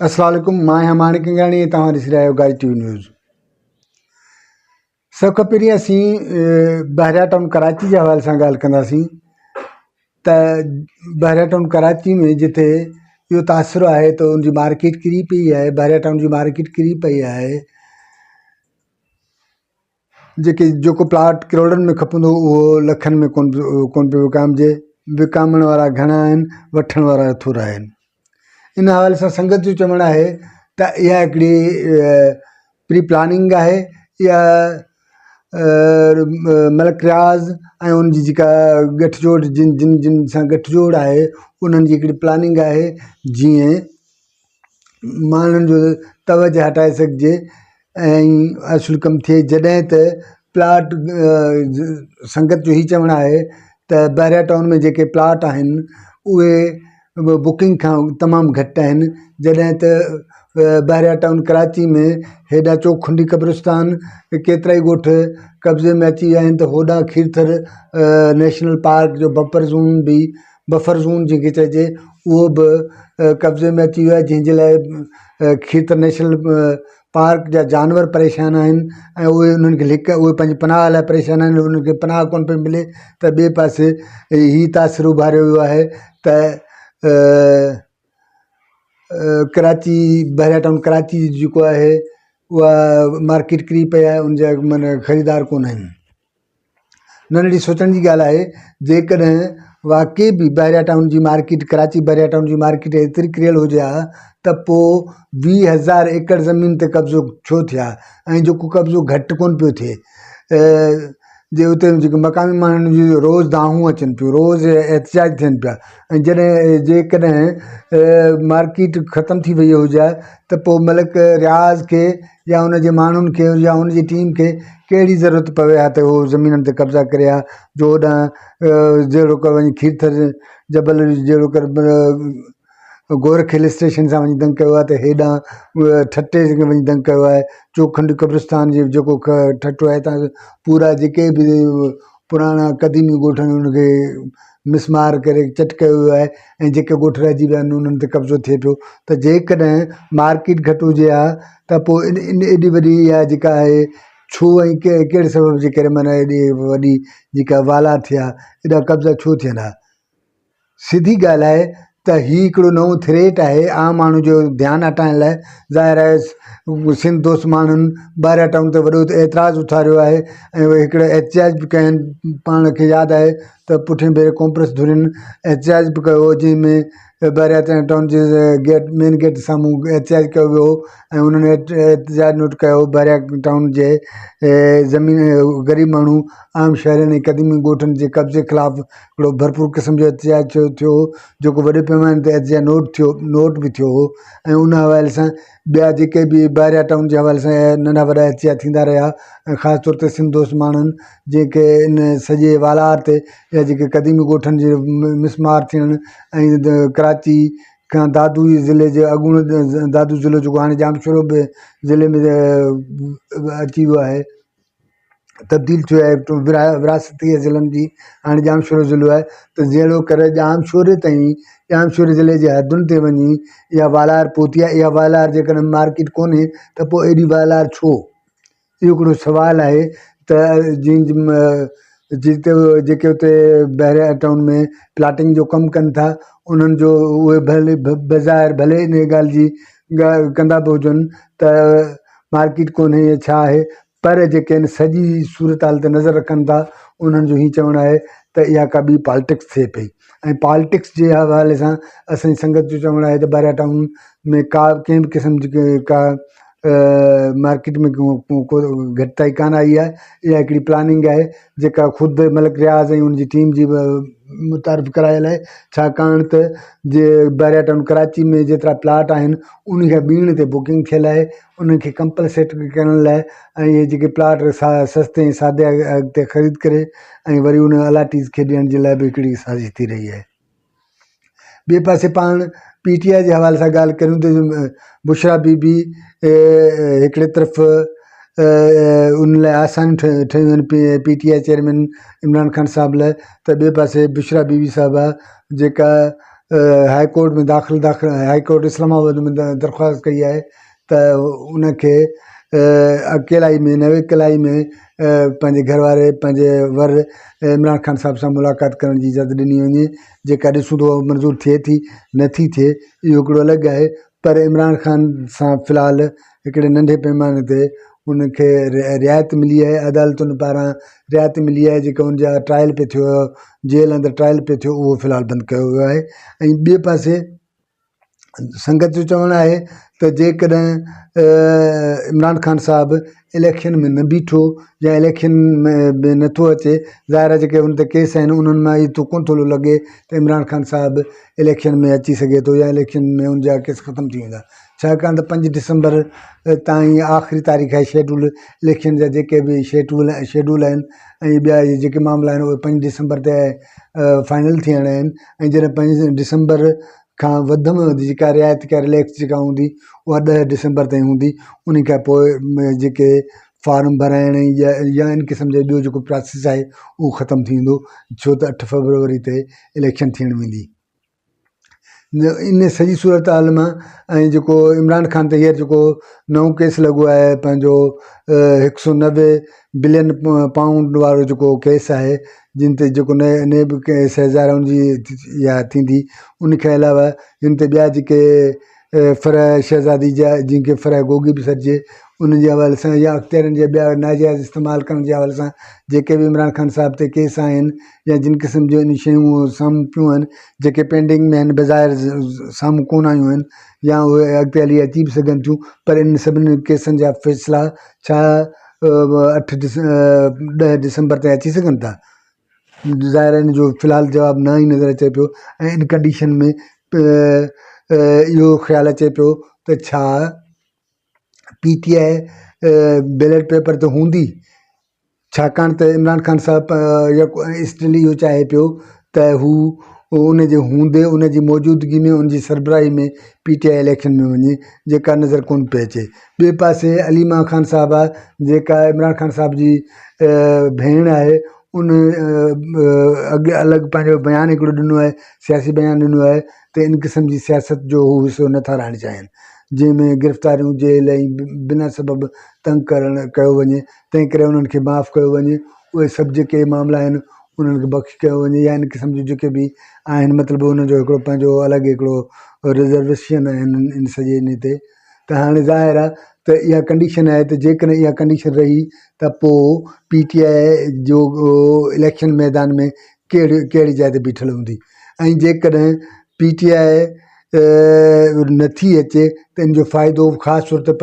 अस्सलाम वालेकुम, मां हमाणी कंगाणी तव्हां ॾिसी रहिया आहियो गाइड टीवी न्यूज़। सभ खां पहिरीं असीं बहरिया टाउन कराची जे हवाले सां ॻाल्हि कंदासीं त बहरिया टाउन कराची में जिथे इहो तासिर आहे त उनजी मार्केट किरी पई आहे। बहरिया टाउन जी मार्केट किरी पई आहे। जेको प्लाट करोड़नि में खपंदो उहो लखनि में कोन पियो विकामिजे। विकामण वारा घणा आहिनि, वठण वारा थोरा आहिनि। इन हवाले सां संगत जो चवणु आहे त इहा हिकिड़ी प्री प्लानिंग आहे। इहा मलिक रियाज़ ऐं उनजी जेका गठजोड़ जिन सां गठजोड़ आहे उन्हनि जी हिकिड़ी प्लानिंग आहे, जीअं माण्हुनि जो तवजो हटाए सघिजे ऐं असुलु कमु थिए। जॾहिं त प्लाट संगत जो ई चवणु आहे त बहरिया टाउन में जेके प्लाट आहिनि उहे बुकिंग खां तमामु घटि आहिनि। जॾहिं त बहरिया टाउन कराची में हेॾा चौखुंडी क़ब्रिस्तान केतिरा ई ॻोठ कब्ज़े में अची विया आहिनि त होॾां खीरथर नेशनल पार्क जो बफर ज़ोन जंहिंखे चइजे उहो बि कब्ज़े में अची वियो आहे, जंहिंजे लाइ खीरथर नेशनल पार्क जा जानवर परेशान आहिनि ऐं उन्हनि खे उहे पंहिंजी पनाह लाइ परेशान आहिनि। उन्हनि खे पनाह कोन पई मिले त ॿिए पासे हीउ तासिर उभारियो वियो आहे त कराची बहरिया टाउन कराची जेको आहे उहा मार्केट किरी पई आहे, उनजा माना ख़रीदार कोन आहिनि। नंढड़ी सोचण जी ॻाल्हि आहे, जेकॾहिं वाक़ई बि बहरिया टाउन जी मार्केट कराची बहरिया टाउन जी मार्केट एतिरी किरियल हुजे हा त पोइ 20,000 एकड़ ज़मीन ते कब्ज़ो छो थिया ऐं जेको कब्ज़ो घटि कोन पियो थिए। जे उते जेके मक़ामी माण्हुनि जी रोज़ु दाहूं अचनि पियूं, रोज़ु एहतिजाज थियनि पिया ऐं जेकॾहिं मार्केट ख़तमु थी वई हुजे हा त पोइ मलिक रियाज़ खे या उनजे माण्हुनि खे या उनजी टीम खे कहिड़ी ज़रूरत पवे हा त उहो ज़मीननि ते कब्ज़ा करे हा। जो होॾां जहिड़ो कर वञी खीरथर जबल जहिड़ो कर गोरख हिल स्टेशन सां वञी दंग कयो आहे त हेॾां ठटे वञी दंग कयो आहे। चौखंडी क़ब्रिस्तान जी जेको ठटो आहे हितां पूरा जेके बि पुराणा क़दीमी ॻोठ आहिनि उनखे मिसमार करे चट कयो वियो आहे ऐं जेके ॻोठ रहिजी विया आहिनि उन्हनि ते कब्ज़ो थिए पियो। त जेकॾहिं मार्केट घटि हुजे हा त पोइ एॾी वॾी इहा जेका आहे छो ऐं कहिड़े सबब जे करे माना एॾी वॾी जेका वाला थिया, एॾा कब्ज़ा छो थियनि हा। सिधी ॻाल्हि आहे त हीउ हिकिड़ो नओं थ्रेट आहे आम माण्हू जो ध्यानु हटाइण लाइ। ज़ाहिर आहे सिंध दोस्त माण्हुनि बहरिया टाउन ते वॾो एतिराज़ु उथारियो आहे ऐं उहे हिकिड़ो एहतिजाज बि कया आहिनि। पाण खे यादि आहे त पुठियां भेरे कॉम्प्रेस धुरियुनि एहतिजाज बि कयो हो, जंहिंमें बहरिया टाउन जे मेन गेट साम्हूं एहतिजाज कयो वियो ऐं उन्हनि एहतिजाज नोट कयो बहरिया टाउन जे ज़मीन ग़रीब माण्हू आम शहरनि ऐं क़दीमी ॻोठनि जे कब्ज़े ख़िलाफ़ु हिकिड़ो भरपूर क़िस्म जो एहतिजाज थियो, जेको वॾे पैमाने ते एहतिजाज नोट बि थियो हो। ऐं उन हवाले सां ॿिया जेके बि बहरिया टाउन जे हवाले सां नंढा वॾा एहतिजाज थींदा रहिया ऐं ख़ासि तौर ते सिंध दोस्त माण्हुनि जेके इन सॼे वालार ते या जेके क़दीमी ॻोठनि जे मिसमार थियण ऐं कराची खां दादू ज़िले जे अॻूणे दादू ज़िलो जेको हाणे जामशोरो बि ज़िले में अची वियो आहे, तब्दील थियो आहे विरासती ज़िलनि जी, हाणे जामशोरो ज़िलो आहे। त जहिड़ो करे जामशोरे ताईं जामशोरे ज़िले जे हदुनि ते वञी इहा वालार पहुती आहे। इहा वालार जेकॾहिं मार्केट कोन्हे त पोइ एॾी वालार छो, इहो हिकिड़ो सुवालु आहे। त जिते जेके उते बहरिया टाउन में प्लाटिंग जो कमु कनि था उन्हनि जो उहे भले बज़ाहिर भले इन ॻाल्हि जी कंदा बि हुजनि त मार्केट कोन्हे या छा आहे, पर जेके आहिनि सॼी सूरत हाल ते नज़र रखनि था उन्हनि जो हीउ चवणु आहे त इहा का ॿी पॉलिटिक्स थिए पई। ऐं पॉलिटिक्स जे हवाले सां असांजी संगत जो चवणु आहे त बहरिया टाउन में का कंहिं बि क़िस्म जी का मार्केट में को घटिताई कान आई आहे। इहा हिकिड़ी प्लानिंग आहे जेका ख़ुदि मलिक रियाज़ ऐं उनजी टीम जी मुतारिफ़ करायल आहे। छाकाणि त जे बहरिया टाउन कराची में जेतिरा प्लाट आहिनि उन खां ॿीण ते बुकिंग थियल आहे। उनखे कंपलसेट करण लाइ ऐं इहे जेके प्लाट सस्ते ऐं सादे अघ ते ख़रीद करे ऐं वरी उन अलाटीज़ खे ॾियण जे लाइ बि हिकिड़ी साज़िश थी रही आहे। ॿिए पासे पाण PTI जे हवाले सां ॻाल्हि करियूं त बुशरा बीबी हिकिड़े तरफ़ उन लाइ आसानियूं ठहियूं आहिनि PTI चेयरमैन इमरान ख़ान साहिब लाइ, त ॿिए पासे बुशरा बीबी साहिबा जेका हाई कोर्ट में दाख़िल हाई कोर्ट इस्लामाबाद में दरख़्वास्त कई आहे त उनखे अकेलाई में नवेकलाई में पंहिंजे घरवारे पंहिंजे वर इमरान ख़ान साहिब सां मुलाक़ात करण जी इजाज़त ॾिनी वञे। जेका ॾिसूं था मंज़ूर थिए थी नथी थिए, इहो हिकिड़ो अलॻि आहे। पर इमरान ख़ान सां फ़िलहाल हिकिड़े नंढे पैमाने ते उनखे रिआयत मिली आहे, अदालतुनि पारां रिआयत मिली आहे। जेका उनजा ट्रायल पियो थियो, जेल अंदरि ट्रायल पियो थियो, उहो फ़िलहाल बंदि कयो वियो आहे। ऐं ॿिए पासे संगत जो चवणु आहे त जेकॾहिं इमरान ख़ान साहिबु इलेक्शन में न बीठो या इलेक्शन में नथो अचे, ज़ाहिर आहे जेके उन ते केस आहिनि उन्हनि मां ई कोन थो लॻे त इमरान ख़ान साहिबु इलेक्शन में अची सघे थो या इलेक्शन में उनजा केस ख़तमु थी वेंदा। छाकाणि त 5 डिसंबर ताईं आख़िरी तारीख़ आहे शेड्यूल इलेक्शन जा। जेके बि शेड्यूल आहिनि ऐं ॿिया जेके मामला आहिनि उहे 5 डिसंबर ते फाइनल थियणा आहिनि। ऐं जॾहिं 5 डिसंबर खां वधि में वधि जेका रिआयत का रिलैक्स जेका हूंदी उहा 10 डिसंबर ताईं हूंदी। उन खां पोइ जेके फार्म भराइण या इन क़िस्म जो ॿियो जेको प्रोसेस आहे उहो ख़तमु थी वेंदो, छो त 8 फरवरी ते इलेक्शन थियण वेंदी। इन सॼी सूरत हाल मां ऐं जेको इमरान ख़ान ते हींअर जेको नओं केस लॻो आहे पंहिंजो 190 बिलियन पाउंड वारो जेको केस आहे, जिन ते जेको नए बि सज़ा हुनजी इहा थींदी। उनखे अलावा जिन ते ॿिया जेके फरह शहज़ादी जा जंहिंखे फरह गोगी बि सॾिजे उनजे हवाले सां या अख़्तियारनि जा ॿिया नाजाइज़ इस्तेमालु करण जे हवाले सां जेके बि इमरान ख़ान साहिब ते केस आहिनि या जिन क़िस्म जूं इन शयूं साम्हूं पियूं आहिनि जेके पेंडिंग में आहिनि, बज़ाहिर साम्हूं कोन आयूं आहिनि या उहे अॻिते हली अची बि सघनि थियूं, पर इन सभिनी केसनि जा फ़ैसिला छा 10 डिसंबर ते अची सघनि था? ज़ाहिर इन जो फ़िलहाल जवाबु न ई नज़र अचे पियो। ऐं इन कंडीशन में इहो ख़्यालु अचे पियो त छा PTI बैलेट पेपर ते हूंदी, छाकाणि त इमरान ख़ान साहिबु स्टिल इहो चाहे पियो त हू उनजे हूंदे उनजी मौजूदगी में उनजी सरबराही में PTI इलेक्शन में वञे, जेका नज़र कोन पई अचे। ॿिए पासे अलीमा ख़ान साहिबा जेका इमरान ख़ान साहिब जी भेण आहे, उन अॻे अलॻि पंहिंजो बयानु हिकिड़ो ॾिनो आहे, सियासी बयानु ॾिनो आहे त इन क़िस्म जी सियासत जो हू हिसो नथा रहणु चाहिनि, जंहिंमें गिरफ़्तारियूं जेल ऐं बिना सबबु तंग करणु कयो वञे। तंहिं करे उन्हनि खे माफ़ु कयो वञे। उहे सभु जेके मामला आहिनि उन्हनि खे बख़्श कयो वञे या इन क़िस्म जूं जेके बि आहिनि, मतिलबु उनजो हिकिड़ो पंहिंजो अलॻि हिकिड़ो रिज़र्वेशन आहिनि इन सॼे इन ते। त हाणे ज़ाहिर आहे त इहा कंडीशन आहे त जेकॾहिं इहा कंडीशन रही त पोइ PTI जो इलेक्शन मैदान में कहिड़ी जाइ ते बीठल हूंदी। ऐं जेकॾहिं PTI नथी अचे त इन जो फ़ाइदो ख़ासि तौर ते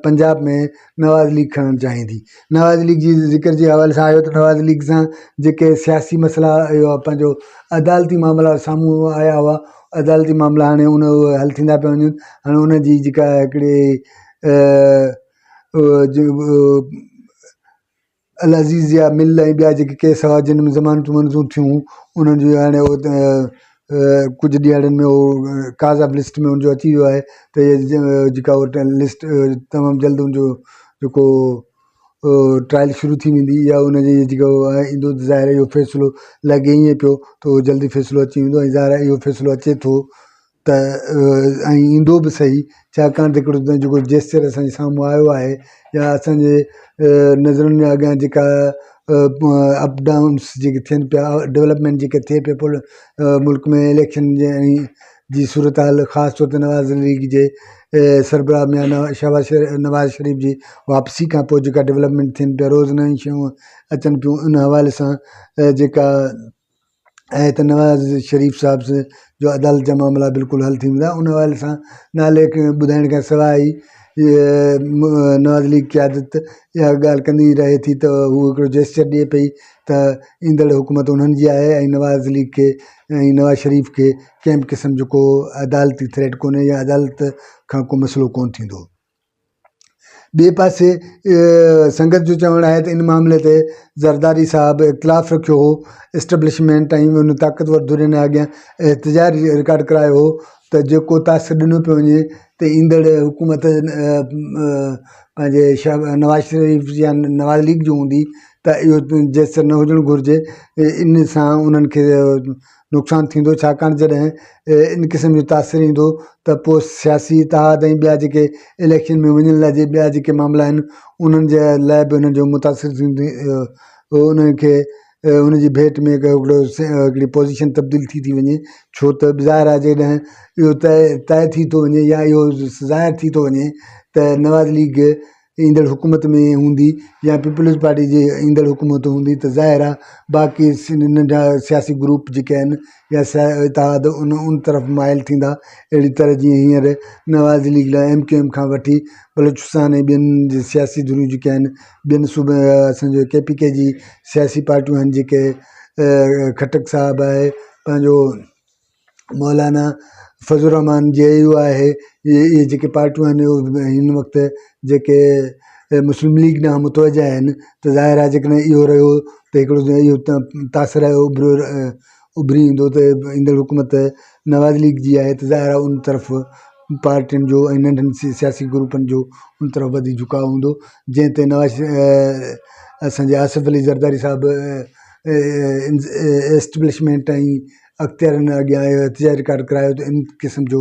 पंजाब में नवाज़ लीग खणणु चाहींदी। नवाज़ लीग जी ज़िक्र जे हवाले सां आयो त नवाज़ लीग सां जेके सियासी मसइला इहो पंहिंजो अदालती मामला साम्हूं आया हुआ, अदालती मामला हाणे उन हल थींदा पिया वञनि। हाणे उनजी जेका हिकिड़ी अल अज़ीज़ या मिल ऐं ॿिया जेके केस हुआ जिन में ज़मानतूं मंज़ूर थियूं, उन्हनि जी हाणे कुझु ॾींहंनि में उहो काज़ाब लिस्ट में उनजो अची वियो आहे त जेका लिस्ट तमामु जल्द उनजो जेको ट्रायल शुरू थी वेंदी या उनजी जेको ईंदो। ज़ाहिर इहो फ़ैसिलो लॻे ईअं पियो त उहो जल्दी फ़ैसिलो अची वेंदो। ऐं ज़ाहिर इहो फ़ैसिलो अचे थो त ऐं ईंदो बि सही, छाकाणि त हिकिड़ो जेको जेस्चर असांजे साम्हूं आयो आहे या असांजे नज़रुनि जे अॻियां जेका अप डाउन्स जेके थियनि पिया, डेवलपमेंट जेके थिए पियो मुल्क में इलेक्शन जी सूरत हाल, ख़ासि तौर ते नवाज़ लीग जे सरबराह में नवाज़ शरीफ़ जी वापसी खां पोइ जेका डेवलपमेंट थियनि पिया, रोज़ नयूं शयूं अचनि पियूं, उन हवाले सां जेका आहे त नवाज़ शरीफ़ साहिब जो अदालत जा मामला बिल्कुलु हल थी वेंदा। उन हवाले सां नाले ॿुधाइण खां सवाइ नवाज़ लीग क़यादत इहा ॻाल्हि कंदी रहे थी त हू हिकिड़ो जेस्चर ॾिए पई त ईंदड़ हुकूमत उन्हनि जी आहे ऐं नवाज़ लीग खे ऐं नवाज़ शरीफ़ खे कंहिं बि क़िस्म जो को अदालती थ्रेट कोन्हे या अदालत खां को मसइलो कोन थींदो। ॿिए पासे संगत जो चवणु आहे त इन मामले ते ज़रदारी साहिबु इख़्तिलाफ़ु रखियो हो। इस्टेब्लिशमेंट ऐं उन ताक़तवर धुरियुनि अॻियां एहतिजाज रिकॉर्ड करायो हो त जेको तासु ॾिनो पियो वञे त ईंदड़ हुकूमत पंहिंजे नवाज़ शरीफ़ या नवाज़ लीग जो हूंदी त इहो जेसर न हुजणु घुरिजे। इन सां उन्हनि खे नुक़सानु थींदो, छाकाणि जॾहिं इन क़िस्म जो तासिर ईंदो त पोइ सियासी इतिहाद ऐं ॿिया जेके इलेक्शन में वञण लाइ ॿिया जेके मामला आहिनि उन्हनि जे लाइ बि उन्हनि जो मुतासिर थींदी, उन्हनि खे उनजी भेट में हिकिड़ी पोज़ीशन तब्दील थी वञे। छो त ज़ाहिर आहे जॾहिं इहो तय थी थो वञे या इहो ज़ाहिर थी थो वञे त नवाज़ लीग ईंदड़ हुकूमत में हूंदी या पीपल्स पार्टी जी ईंदड़ हुकूमत हूंदी त ज़ाहिर आहे बाक़ी नंढा सियासी ग्रुप जेके आहिनि या इतिहाद उन तरफ़ माइल थींदा। अहिड़ी तरह जीअं हींअर नवाज़ लीग लाइ MQM खां वठी बलूचिस्तान ऐं ॿियनि सियासी धुरियूं जेके आहिनि ॿियनि सूबे असांजो KPK जी सियासी पार्टियूं आहिनि जेके खटक साहिबु आहे, पंहिंजो मौलाना फज़लुर रहमान JU आहे, इहे जेके पार्टियूं आहिनि हिन वक़्तु जेके मुस्लिम लीग ॾांहुं मुतवजा आहिनि त ज़ाहिर आहे जेकॾहिं इहो रहियो त हिकिड़ो इहो तासिर उभरी ईंदो त ईंदड़ हुकूमत नवाज़ लीग जी आहे त ज़ाहिर आहे उन तरफ़ पार्टियुनि जो ऐं नंढनि सियासी ग्रुपनि जो उन तरफ़ वधीक झुकाव हूंदो, जंहिं ते असांजे आसिफ़ अली ज़रदारी साहिबु एस्टेब्लिशमेंट ऐं अख़्तियारनि अॻियां एहतिजाज रिकॉर्ड करायो त इन क़िस्म जो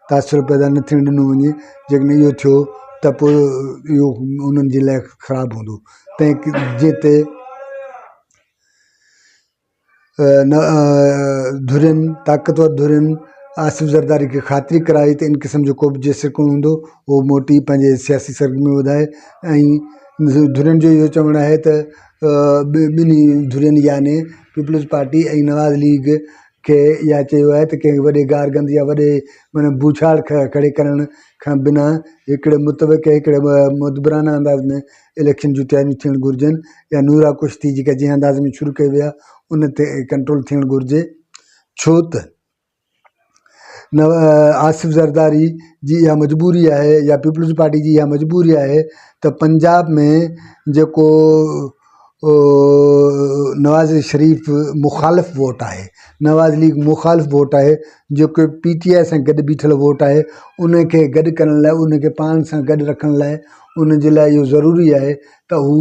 तासिर पैदा न थियणु ॾिनो वञे। जेकॾहिं इहो थियो त पोइ इहो उन्हनि जे लाइ ख़राबु हूंदो। जंहिं ते धुरियुनि ताक़तवर धुरियुनि आसिफ़ ज़रदारी खे ख़ातिरी कराई त इन क़िस्म जो को बि जेसर कोन हूंदो उहो मोटी पंहिंजे सियासी सरगर्मी वधाए। ऐं धुरियुनि जो इहो चवणु आहे त ॿिन्ही धुरियुनि याने पीपल्स पार्टी ऐं नवाज़ लीग खे इहा चयो आहे त कंहिं वॾे गारगंद या वॾे माना बूछाड़ खड़े करण खां बिना हिकिड़े मुतविक़ हिकिड़े मुदबराना अंदाज़ में इलेक्शन जूं तयारियूं थियणु घुरिजनि या नूरा कुश्ती जेका जंहिं अंदाज़ में शुरू कई विया उन ते कंट्रोल थियणु घुरिजे। छो त आसिफ़ ज़रदारी जी इहा मजबूरी आहे या पीपल्स पार्टी जी इहा मजबूरी आहे त पंजाब में जेको नवाज़ शरीफ़ मुखालिफ़ वोट आहे, नवाज़ लीग मुखालिफ़ वोट आहे, जेको PTI सां गॾु बीठल वोट आहे, उनखे गॾु करण लाइ उनखे पाण सां गॾु रखण लाइ उन जे लाइ इहो ज़रूरी आहे त हू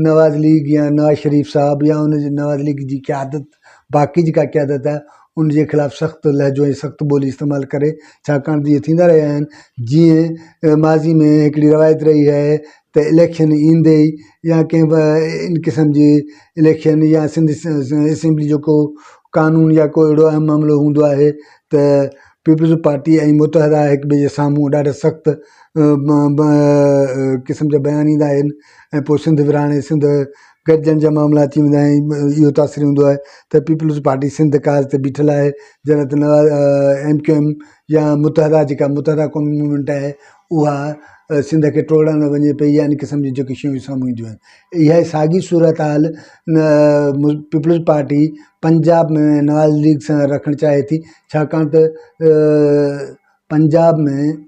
नवाज़ लीग या नवाज़ शरीफ़ साहिबु या उन जी नवाज़ लीग जी क़यादत बाक़ी जेका क़यादत आहे उन जे ख़िलाफ़ु सख़्तु लहजो ऐं सख़्तु ॿोली इस्तेमालु करे। छाकाणि त इहे थींदा रहिया आहिनि जीअं माज़ी में हिकिड़ी रवायत रही आहे त इलेक्शन ईंदे ई या कंहिं इन क़िस्म जी इलेक्शन या सिंध असेंबली जो को कानून या को अहिड़ो अहम मामिलो हूंदो आहे त पीपल्स पार्टी ऐं मुतहदा हिक ॿिए जे साम्हूं ॾाढा सख़्तु क़िस्म जा बयान ईंदा आहिनि ऐं पोइ सिंध विरहाङे सिंध गॾिजण जा मामला अची वेंदा आहिनि। इहो तासिर हूंदो आहे त पीपल्स पार्टी सिंध काज़ ते बीठल आहे, जॾहिं त MQM या मुतहदा जेका मुतहदा क़ौमी मूवमेंट आहे उहा सिंध खे टोड़ण वञे पई या इन क़िस्म जी जेकी शयूं साम्हूं ईंदियूं आहिनि। इहा साॻी सूरत हाल पीपल्स पार्टी पंजाब में नवाज़ लीग सां रखणु चाहे थी, छाकाणि त पंजाब में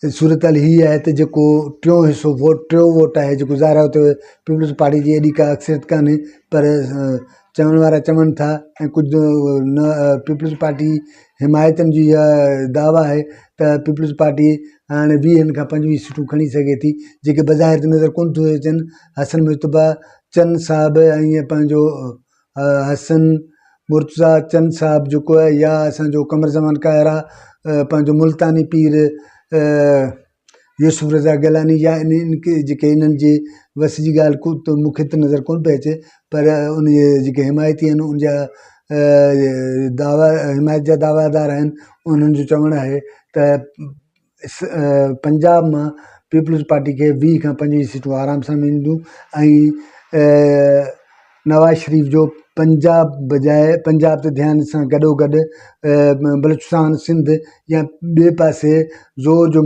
सूरत हाल हीअ आहे त जेको टियों वोट आहे जेको ज़ाहिर आहे हुते पीपल्स पार्टी जी एॾी का अक्सरियत कान्हे, पर चवण वारा चवनि था ऐं कुझु पीपल्स पार्टी हिमायतनि जी इहा दावा आहे त पीपल्स पार्टी हाणे 20 खां 25 सीटूं खणी सघे थी, जेके बज़ाहिर ते नज़र कोन थियूं अचनि। हसन मुश्तबा चंद साहिबु ऐं ईअं पंहिंजो हसन मुर्तज़ा चंद साहिबु जेको आहे या असांजो कमर ज़मान कायरा पंहिंजो मुल्तानी पीर यूसुफ रज़ा गिलानी या इनके जेके इन्हनि जे वस जी ॻाल्हि को त मूंखे त नज़र कोन पई अचे, पर उन जे जेके हिमायती आहिनि उन जा हिमायत जा दावादार आहिनि, उन्हनि जो चवणु आहे त पंजाब मां पीपल्स पार्टी खे 20 खां 25 सीटूं आराम सां मिलंदियूं ऐं नवाज़ शरीफ़ जो पंजाब ते ध्यान सां गॾोगॾु बलूचिस्तान सिंध या ॿिए पासे ज़ोर जो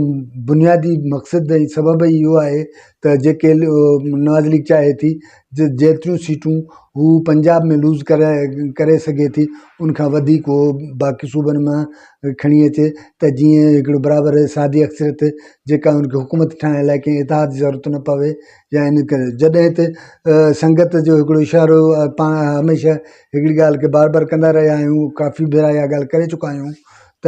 बुनियादी मक़सदु ऐं सबबु इहो आहे त जेके नवाज़ लीग चाहे थी जेतिरियूं सीटूं हू पंजाब में लूज़ करे सघे थी उनखां वधीक उहो बाक़ी सूबनि मां खणी अचे त जीअं हिकिड़ो बराबरि सादी अक्सरियत जेका उनखे हुकूमत ठाहिण लाइ कंहिं इतिहाद जी ज़रूरत न पवे। या इन करे जॾहिं त संगत जो हिकिड़ो इशारो पाण हमेशह हिकिड़ी ॻाल्हि खे बार बार कंदा रहिया आहियूं, काफ़ी भेरा इहा ॻाल्हि करे चुका आहियूं त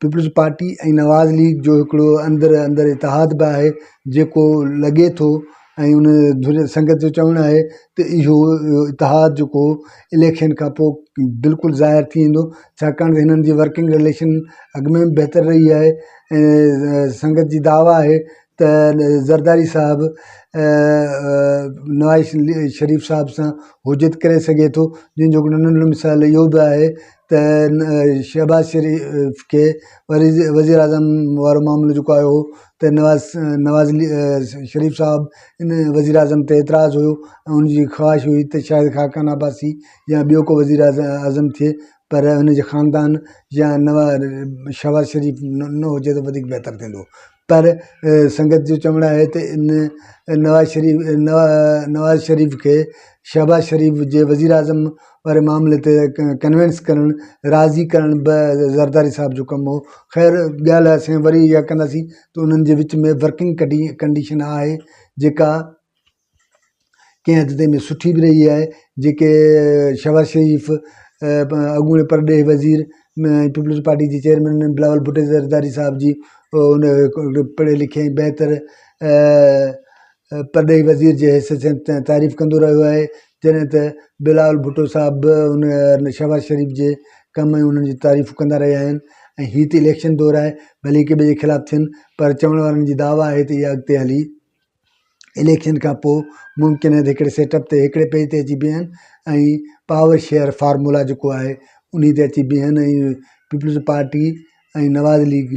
पीपल्स पार्टी ऐं नवाज़ लीग जो हिकिड़ो अंदरि इतिहाद बि आहे जेको लॻे थो ऐं उन धुर संगत जो चवणु आहे त इहो इतिहाद जेको इलेक्शन खां पोइ बिल्कुलु ज़ाहिर थी वेंदो, छाकाणि त हिननि जी वर्किंग रिलेशन अॻु में बि बहितरु रही आहे। ऐं संगत जी दावा आहे त ज़रदारी साहिबु नवाज़ शरीफ़ साहिब सां हुजत करे सघे थो, जंहिंजो नंढिड़ो मिसाल इहो बि आहे त शहबाज़ शरीफ़ खे वज़ीर आज़म वारो मामिलो जेको आयो हो त नवाज़ शरीफ़ साहिबु इन वज़ीर आज़म ते एतिराज़ु हुयो ऐं उनजी ख़्वाहिश हुई त शायदि ख़ाकान अब्बासी या ॿियो को वज़ीर आज़म थिए, पर हुनजे ख़ानदान या शहबाज़ शरीफ़ न हुजे त वधीक बहितरु थींदो। पर संगत जो चवणु आहे त नवाज़ शरीफ़ खे शहबाज़ शरीफ़ जे वज़ीर आज़म वारे मामले ते कन्विंस करणु, राज़ी करणु बि ज़रदारी साहिब जो कमु हो। ख़ैर ॻाल्हि असां वरी इहा कंदासीं त उन्हनि जे विच में वर्किंग कंडीशन आहे जेका कंहिं हद ताईं में सुठी बि रही आहे। जेके शहबाज़ शरीफ़ अॻूणे परॾेही वज़ीर पीपल्स पार्टी जी चेयरमैन बिलावल भुट्टो ज़रदारी साहिब जी उन पढ़े लिखे ऐं बहितर परॾेही वज़ीर जे हैसियत सां तारीफ़ कंदो रहियो आहे, जॾहिं त बिलावल भुट्टो साहिब बि उन शहबाज़ शरीफ़ जे कम ऐं उन्हनि जी तारीफ़ कंदा रहिया आहिनि। ऐं हीअ त इलेक्शन दौरु आहे, भले हिक ॿिए जे ख़िलाफ़ु थियनि, पर चवण वारनि जी दावा आहे त इहा अॻिते हली इलेक्शन खां पोइ मुमकिन आहे त हिकिड़े सेटअप ते हिकिड़े पेज ते अची बीहनि ऐं पावर शेयर फार्मूला जेको आहे उन ते अची बीहनि ऐं पीपल्स पार्टी ऐं नवाज़ लीग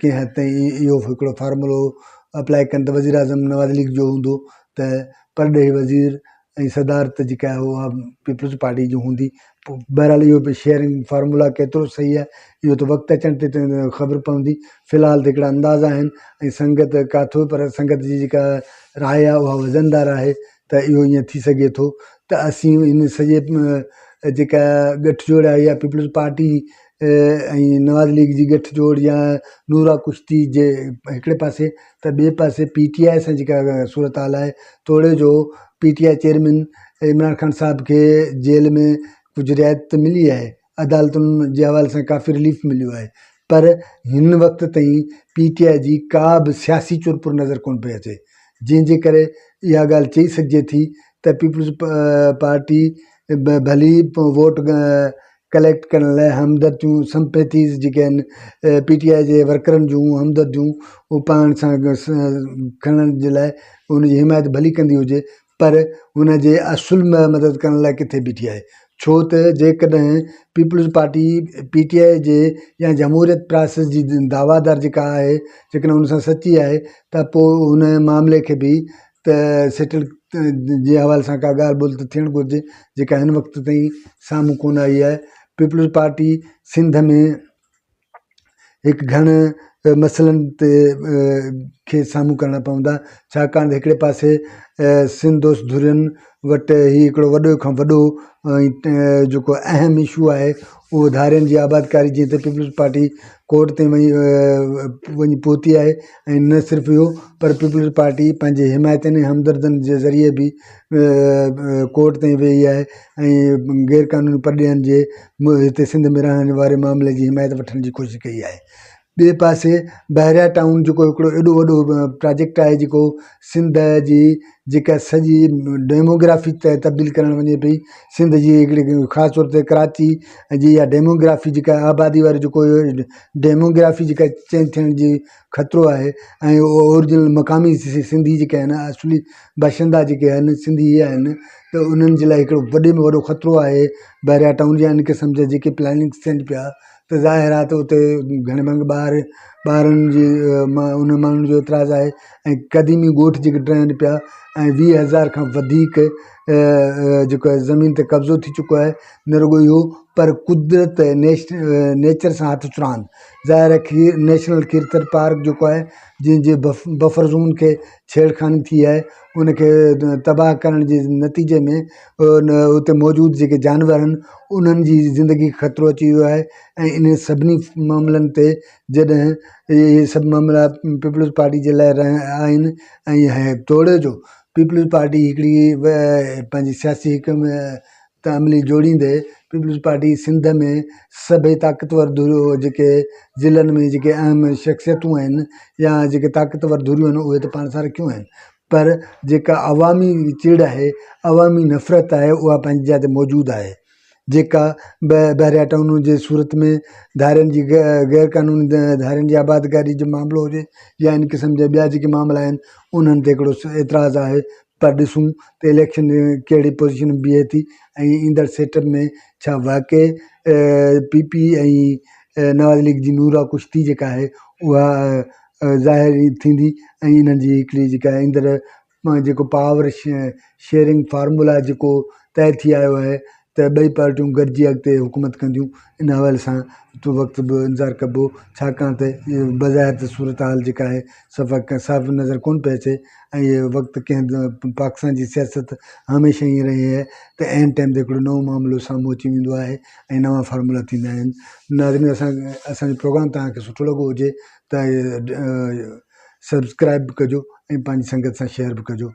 कंहिं हद ताईं इहो हिकिड़ो फार्मूलो अप्लाई कनि त वज़ीर आज़म नवाज़ लीग जो हूंदो त परॾेही वज़ीर ऐं सदारत जेका आहे उहा पीपल्स पार्टी जी हूंदी। पोइ बहरहाल इहो बि शेयरिंग फार्मूला केतिरो सही आहे इहो त वक़्तु अचण ते ख़बर पवंदी। फ़िलहालु त हिकिड़ा अंदाज़ा आहिनि ऐं संगत काथो, पर संगत जी जेका राय आहे उहा वज़नदार आहे त इहो ईअं थी सघे थो त असीं इन सॼे जेका गठजोड़ आहे या पीपल्स पार्टी ऐं नवाज़ लीग जी गठजोड़ या नूरा कुश्ती जे हिकिड़े पासे त ॿिए पासे PTI सां जेका सूरत हाल आहे, तोड़े जो PTI चेयरमैन इमरान ख़ान साहिब खे जेल में कुझु रिआयत त मिली आहे, अदालतुनि जे हवाले सां काफ़ी रिलीफ मिलियो आहे, पर हिन वक़्त ताईं PTI जी का बि सियासी चुरपुर नज़र कोन पई अचे, जंहिंजे करे इहा ॻाल्हि चई सघिजे थी त पीपल्स पार्टी भली वोट कलेक्ट करण लाइ हमदर्दियूं संपैथीज़ जेके आहिनि PTI जे वर्करनि जूं हमदर्दियूं उहो पाण सां खणण जे लाइ उनजी हिमायत भली कंदी हुजे, पर हुनजे असुल में मदद करण लाइ किथे बीठी आहे। छो त जेकॾहिं पीपल्स पार्टी PTI जे या जमहूरियत प्रोसेस जी दावादार जेका आहे जेकॾहिं हुन सां सची आहे त पोइ हुन मामले खे बि त सेटल जे हवाले सां का ॻाल्हि ॿोल्हि त थियणु घुरिजे, जेका हिन वक़्त ताईं साम्हूं कोन आई आहे। पीपल्स पार्टी सिंध में हिकु घण मसइलनि ते खे साम्हूं करणा पवंदा, छाकाणि त हिकिड़े पासे सिंध दोस्त धुरियुनि वटि हीउ हिकिड़ो वॾो खां वॾो जेको अहम इशू आहे उहो धारियुनि जी आबादकारी, जीअं त पीपल्स पार्टी कोर्ट ते वञी पहुती आहे। ऐं न सिर्फ़ु इहो, पर पीपल्स पार्टी पंहिंजे हिमायतनि हमदर्दनि जे ज़रिए बि कोर्ट ताईं वेई आहे ऐं गैर क़ानूनी परॾेहनि जे हिते सिंध में रहण वारे मामले जी हिमायत वठण जी कोशिशि कई आहे। ॿिए पासे बहरिया टाउन जेको हिकिड़ो एॾो वॾो प्रोजेक्ट आहे जेको सिंध जी जेका सॼी डेमोग्राफी तब्दील करणु वञे पई, सिंध जी हिकिड़ी ख़ासि तौर ते कराची जी इहा डेमोग्राफी जेका आबादी वारो जेको डेमोग्राफी जेका चेंज थियण जी ख़तरो आहे ऐं ओरिजिनल मक़ामी सिंधी जेके आहिनि असुली बाशिंदा जेके आहिनि सिंधी आहिनि त उन्हनि जे लाइ हिकिड़ो वॾे में वॾो ख़तरो आहे। बहरिया टाउन जा इन क़िस्म जा जेके प्लानिंग थियनि पिया त ज़ाहिर आहे त उते घणे भंग ॿारनि जी उन माण्हुनि जो एतिराज़ु आहे ऐं क़दीमी ॻोठ जेके ठहनि पिया ऐं 20,000 खां वधीक जेको आहे ज़मीन ते कब्ज़ो थी चुको आहे। न रुॻो इहो, पर कुदरत नेचर सां हथ चुरान, ज़ाहिर आहे नेशनल कीर्तर पार्क जेको आहे जंहिंजे बफर ज़ोन खे छेड़खानी थी आहे, उनखे तबाह करण जे नतीजे में उते मौजूदु जेके जानवर आहिनि उन्हनि जी ज़िंदगी ख़तरो अची वियो आहे। ऐं इन सभिनी मामलनि ते जॾहिं इहे सभु मामला पीपल्स पार्टी जे लाइ आहिनि ऐं तोड़े जो पीपल्स पार्टी हिकिड़ी पंहिंजी सियासी हिकमत अमली जोड़ींदे पीपल्स पार्टी सिंध में सभई ताक़तवर जेके ज़िलनि में जेके अहम शख़्सियतूं आहिनि या जेके ताक़तवर धुरियूं आहिनि उहे त पाण सां रखियूं आहिनि, पर जेका अवामी चिड़ आहे, अवामी नफ़रत आहे, उहा पंहिंजी जाइ ते मौजूदु आहे। जेका बहरिया टाउन जे सूरत में धारियुनि जी गैर क़ानूनी धारियुनि जी आबादकारी जो मामिलो हुजे या इन क़िस्म जा ॿिया जेके मामला आहिनि उन्हनि ते हिकिड़ो एतिराज़ु आहे। पर ॾिसूं त इलेक्शन कहिड़ी पोज़ीशन बीहे थी ऐं ईंदड़ सेटअप में छा वाक़ई PP ऐं नवाज़ लीग जी नूरा कुश्ती जेका आहे उहा ज़ाहिर थींदी ऐं इन्हनि जी हिकिड़ी जेका ईंदड़ जेको पावर शेयरिंग फार्मूला जेको तइ थी आयो आहे त ॿई पार्टियूं गॾिजी अॻिते हुकूमत कंदियूं। इन हवाले सां तो वक़्तु बि इंतज़ारु कबो, छाकाणि त बज़ाहिर त सूरत हाल जेका आहे साफ़ु नज़र कोन पई अचे ऐं इहे वक़्तु कंहिं पाकिस्तान जी सियासत हमेशह ईअं रही आहे त एन टाइम ते हिकिड़ो नओं मामिलो साम्हूं अची वेंदो आहे ऐं नवां फार्मूला थींदा आहिनि। नाज़रीन, असांजो प्रोग्राम तव्हांखे सुठो लॻो हुजे त सब्सक्राइब बि कजो ऐं पंहिंजी संगत सां शेयर बि कजो।